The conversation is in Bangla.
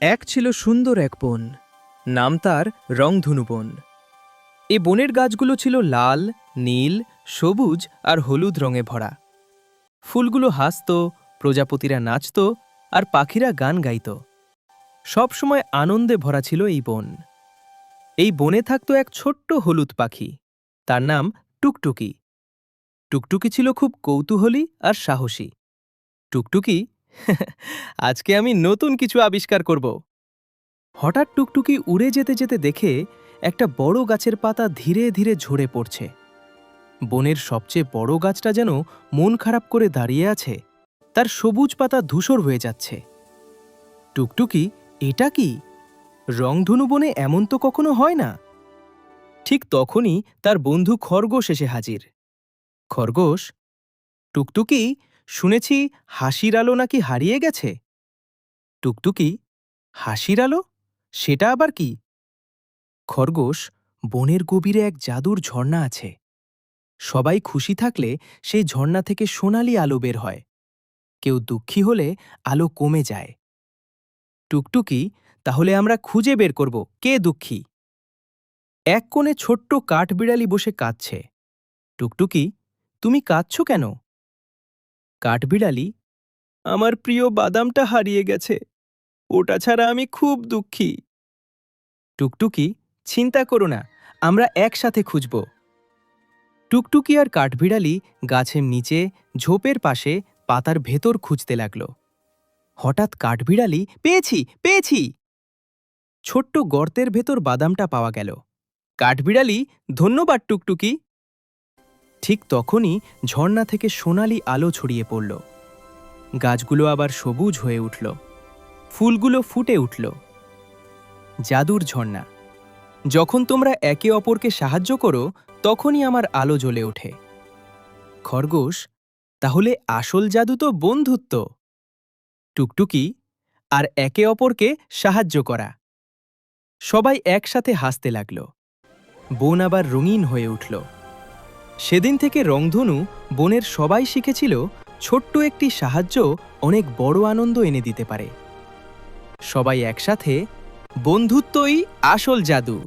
এক ছিল সুন্দর এক বন, নাম তার রংধনু বন। এ বনের গাছগুলো ছিল লাল, নীল, সবুজ আর হলুদ রঙে ভরা। ফুলগুলো হাসত, প্রজাপতিরা নাচত আর পাখিরা গান গাইত। সবসময় আনন্দে ভরা ছিল এই বন। এই বনে থাকত এক ছোট্ট হলুদ পাখি, তার নাম টুকটুকি। টুকটুকি ছিল খুব কৌতূহলী আর সাহসী। টুকটুকি, আজকে আমি নতুন কিছু আবিষ্কার করব। হঠাৎ টুকটুকি উড়ে যেতে যেতে দেখে একটা বড় গাছের পাতা ধীরে ধীরে ঝরে পড়ছে। বনের সবচেয়ে বড় গাছটা যেন মন খারাপ করে দাঁড়িয়ে আছে, তার সবুজ পাতা ধূসর হয়ে যাচ্ছে। টুকটুকি, এটা কি? রংধনু বনে এমন তো কখনো হয় না। ঠিক তখনই তার বন্ধু খরগোশ এসে হাজির। খরগোশ, টুকটুকি, শুনেছি হাসির আলো নাকি হারিয়ে গেছে। টুকটুকি, হাসির আলো? সেটা আবার কি? খরগোশ, বনের গভীরে এক জাদুর ঝর্ণা আছে। সবাই খুশি থাকলে সেই ঝর্ণা থেকে সোনালি আলো বের হয়। কেউ দুঃখী হলে আলো কমে যায়। টুকটুকি, তাহলে আমরা খুঁজে বের করব কে দুঃখী। এক কোণে ছোট্ট কাঠবিড়ালি বসে কাঁদছে। টুকটুকি, তুমি কাঁদছ কেন? কাঠবিড়ালি, আমার প্রিয় বাদামটা হারিয়ে গেছে, ওটা ছাড়া আমি খুব দুঃখী। টুকটুকি, চিন্তা করো না, আমরা একসাথে খুঁজব। টুকটুকি আর কাঠবিড়ালি গাছের নিচে ঝোপের পাশে পাতার ভেতর খুঁজতে লাগল। হঠাৎ কাঠবিড়ালি, পেয়েছি পেয়েছি! ছোট্ট গর্তের ভেতর বাদামটা পাওয়া গেল। কাঠবিড়ালি, ধন্যবাদ টুকটুকি। ঠিক তখনই ঝর্ণা থেকে সোনালি আলো ছড়িয়ে পড়ল। গাছগুলো আবার সবুজ হয়ে উঠল, ফুলগুলো ফুটে উঠল। জাদুর ঝর্ণা। যখন তোমরা একে অপরকে সাহায্য করো, তখনই আমার আলো জ্বলে ওঠে। খরগোশ, তাহলে আসল জাদু তো বন্ধুত্ব। টুকটুকি, আর একে অপরকে সাহায্য করা। সবাই একসাথে হাসতে লাগল। বন আবার রঙিন হয়ে উঠল। সেদিন থেকে রংধনু বনের সবাই শিখেছিল, ছোট্ট একটি সাহায্য অনেক বড় আনন্দ এনে দিতে পারে। সবাই একসাথে, বন্ধুত্বই আসল জাদু।